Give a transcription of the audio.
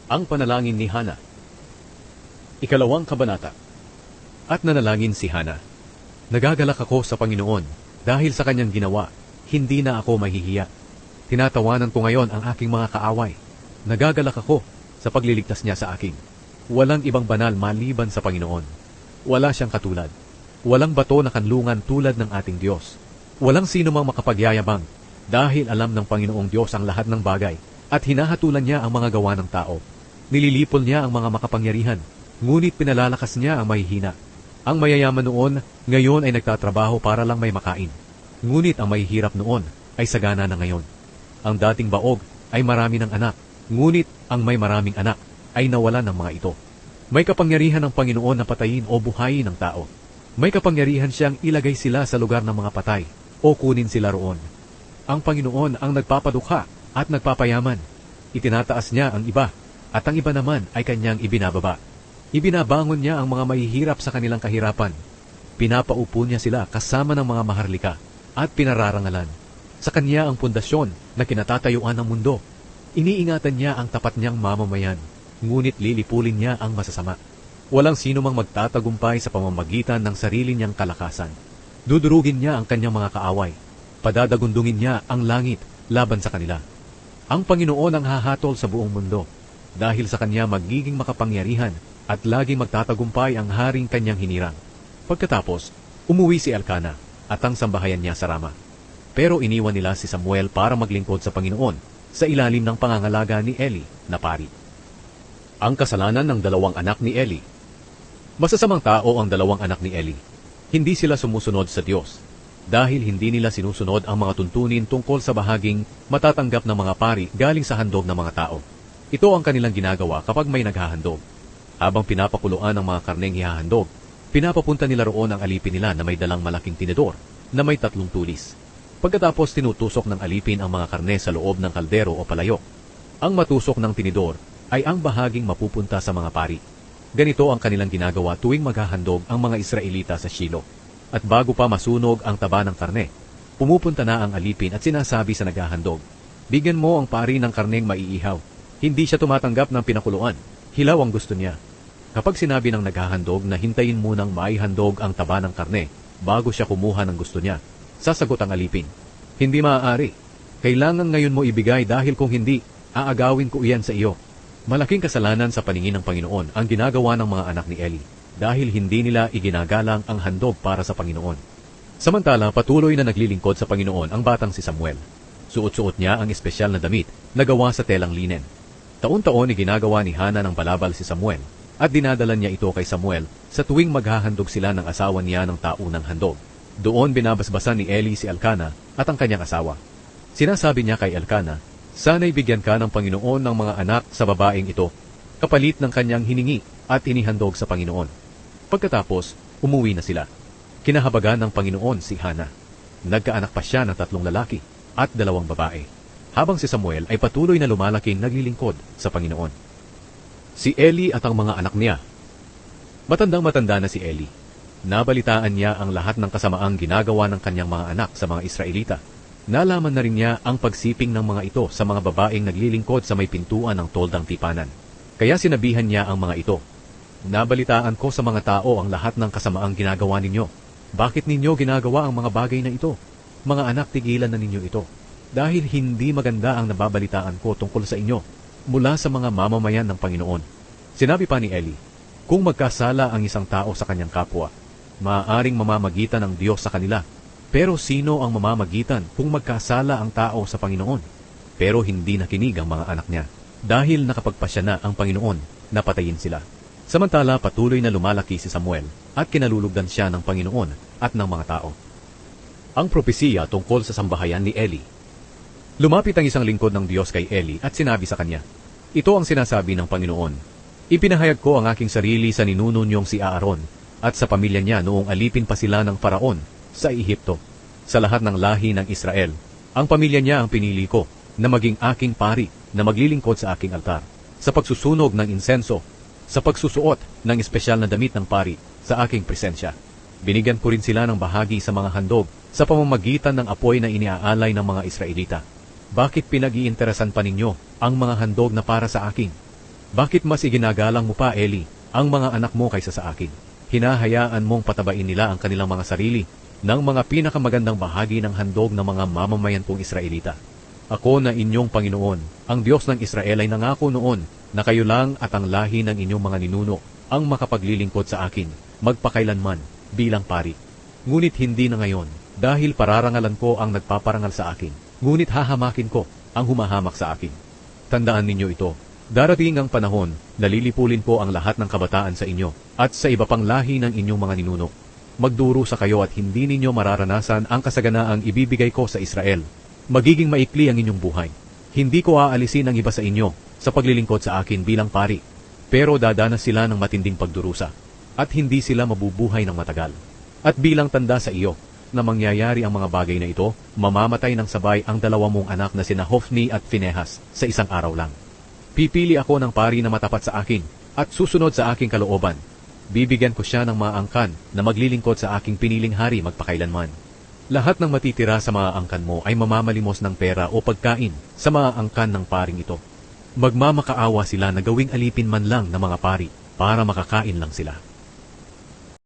Ang panalangin ni Hana. Ikalawang kabanata. At nanalangin si Hana. Nagagalak ako sa Panginoon dahil sa kanyang ginawa, hindi na ako mahihiya. Tinatawanan ko ngayon ang aking mga kaaway. Nagagalak ako sa pagliligtas niya sa akin. Walang ibang banal maliban sa Panginoon. Wala siyang katulad. Walang bato na kanlungan tulad ng ating Diyos. Walang sino mang makapagyayabang dahil alam ng Panginoong Diyos ang lahat ng bagay at hinahatulan niya ang mga gawa ng tao. Nililipol niya ang mga makapangyarihan, ngunit pinalalakas niya ang mahihina. Ang mayayaman noon, ngayon ay nagtatrabaho para lang may makain. Ngunit ang mahihirap noon ay sagana na ngayon. Ang dating baog ay marami ng anak, ngunit ang may maraming anak ay nawalan ng mga ito. May kapangyarihan ng Panginoon na patayin o buhayin ng tao. May kapangyarihan siyang ilagay sila sa lugar ng mga patay o kunin sila roon. Ang Panginoon ang nagpapadukha at nagpapayaman. Itinataas niya ang iba at ang iba naman ay kanyang ibinababa. Ibinabangon niya ang mga mahihirap sa kanilang kahirapan. Pinapaupo niya sila kasama ng mga maharlika at pinararangalan. Sa kanya ang pundasyon na kinatatayuan ng mundo. Iniingatan niya ang tapat niyang mamamayan, ngunit lilipulin niya ang masasama. Walang sino mang magtatagumpay sa pamamagitan ng sarili niyang kalakasan. Dudurugin niya ang kanyang mga kaaway. Padadagundungin niya ang langit laban sa kanila. Ang Panginoon ang hahatol sa buong mundo. Dahil sa kanya magiging makapangyarihan at laging magtatagumpay ang haring kanyang hinirang. Pagkatapos, umuwi si Elkana at ang sambahayan niya sa Rama. Pero iniwan nila si Samuel para maglingkod sa Panginoon sa ilalim ng pangangalaga ni Eli na pari. Ang kasalanan ng dalawang anak ni Eli. Masasamang tao ang dalawang anak ni Eli. Hindi sila sumusunod sa Diyos dahil hindi nila sinusunod ang mga tuntunin tungkol sa bahaging matatanggap ng mga pari galing sa handog ng mga tao. Ito ang kanilang ginagawa kapag may naghahandog. Habang pinapakuluan ang mga karneng hihahandog, pinapapunta nila roon ang alipin nila na may dalang malaking tinidor na may 3 tulis. Pagkatapos tinutusok ng alipin ang mga karne sa loob ng kaldero o palayok. Ang matusok ng tinidor ay ang bahaging mapupunta sa mga pari. Ganito ang kanilang ginagawa tuwing maghahandog ang mga Israelita sa Shilo. At bago pa masunog ang taba ng karne, pumupunta na ang alipin at sinasabi sa naghahandog, "Bigyan mo ang pari ng karneng maiihaw." Hindi siya tumatanggap ng pinakuluan. Hilaw ang gusto niya. Kapag sinabi ng naghahandog na hintayin munang maihandog ang taba ng karne bago siya kumuha ng gusto niya, sasagot ang alipin, "Hindi maaari. Kailangan ngayon mo ibigay dahil kung hindi, aagawin ko iyan sa iyo." Malaking kasalanan sa paningin ng Panginoon ang ginagawa ng mga anak ni Eli dahil hindi nila iginagalang ang handog para sa Panginoon. Samantala, patuloy na naglilingkod sa Panginoon ang batang si Samuel. Suot-suot niya ang espesyal na damit na gawa sa telang linen. Taon-taon ginagawa ni Hana ng balabal si Samuel at dinadala niya ito kay Samuel sa tuwing maghahandog sila ng asawa niya ng taunang handog. Doon binabasbasan ni Eli si Elkana at ang kanyang asawa. Sinasabi niya kay Elkana, "Sana'y bigyan ka ng Panginoon ng mga anak sa babaeng ito, kapalit ng kanyang hiningi at inihandog sa Panginoon." Pagkatapos, umuwi na sila. Kinahabagan ng Panginoon si Hana. Nagkaanak pa siya ng 3 lalaki at 2 babae, habang si Samuel ay patuloy na lumalaking naglilingkod sa Panginoon. Si Eli at ang mga anak niya. Matandang-matanda na si Eli. Nabalitaan niya ang lahat ng kasamaang ginagawa ng kanyang mga anak sa mga Israelita. Nalaman na rin niya ang pagsiping ng mga ito sa mga babaeng naglilingkod sa may pintuan ng toldang tipanan. Kaya sinabihan niya ang mga ito, "Nabalitaan ko sa mga tao ang lahat ng kasamaang ginagawa ninyo. Bakit ninyo ginagawa ang mga bagay na ito? Mga anak, tigilan na ninyo ito. Dahil hindi maganda ang nababalitaan ko tungkol sa inyo mula sa mga mamamayan ng Panginoon." Sinabi pa ni Eli, "Kung magkasala ang isang tao sa kanyang kapwa, maaaring mamamagitan ng Diyos sa kanila. Pero sino ang mamamagitan kung magkasala ang tao sa Panginoon?" Pero hindi nakinig ang mga anak niya. Dahil nakapagpasya na ang Panginoon na patayin sila. Samantala, patuloy na lumalaki si Samuel at kinalulugdan siya ng Panginoon at ng mga tao. Ang propesiya tungkol sa sambahayan ni Eli. Lumapit ang isang lingkod ng Diyos kay Eli at sinabi sa kanya, "Ito ang sinasabi ng Panginoon. Ipinahayag ko ang aking sarili sa ninuno niyong si Aaron at sa pamilya niya noong alipin pa sila ng Faraon sa Ehipto. Sa lahat ng lahi ng Israel, ang pamilya niya ang pinili ko na maging aking pari na maglilingkod sa aking altar, sa pagsusunog ng insenso, sa pagsusuot ng espesyal na damit ng pari sa aking presensya. Binigyan ko rin sila ng bahagi sa mga handog sa pamamagitan ng apoy na iniaalay ng mga Israelita. Bakit pinag-iinteresan pa ninyo ang mga handog na para sa akin? Bakit mas iginagalang mo pa, Eli, ang mga anak mo kaysa sa akin? Hinahayaan mong patabain nila ang kanilang mga sarili ng mga pinakamagandang bahagi ng handog ng mga mamamayan kong Israelita. Ako na inyong Panginoon, ang Diyos ng Israel ay nangako noon na kayo lang at ang lahi ng inyong mga ninuno ang makapaglilingkod sa akin, magpakailanman, bilang pari. Ngunit hindi na ngayon, dahil pararangalan ko ang nagpaparangal sa akin, ngunit hahamakin ko ang humahamak sa akin. Tandaan ninyo ito, darating ang panahon na lilipulin ko ang lahat ng kabataan sa inyo at sa iba pang lahi ng inyong mga ninuno. Magdurusa kayo at hindi ninyo mararanasan ang kasaganaang ibibigay ko sa Israel. Magiging maikli ang inyong buhay. Hindi ko aalisin ang iba sa inyo sa paglilingkod sa akin bilang pari, pero dadanas sila ng matinding pagdurusa at hindi sila mabubuhay ng matagal. At bilang tanda sa iyo na mangyayari ang mga bagay na ito, mamamatay ng sabay ang dalawa mong anak na sina Hofni at Finehas sa isang araw lang. Pipili ako ng pari na matapat sa akin at susunod sa aking kalooban. Bibigyan ko siya ng maangkan na maglilingkod sa aking piniling hari magpakailanman. Lahat ng matitira sa maaangkan mo ay mamamalimos ng pera o pagkain sa maaangkan ng paring ito. Magmamakaawa sila na gawing alipin man lang ng mga pari para makakain lang sila.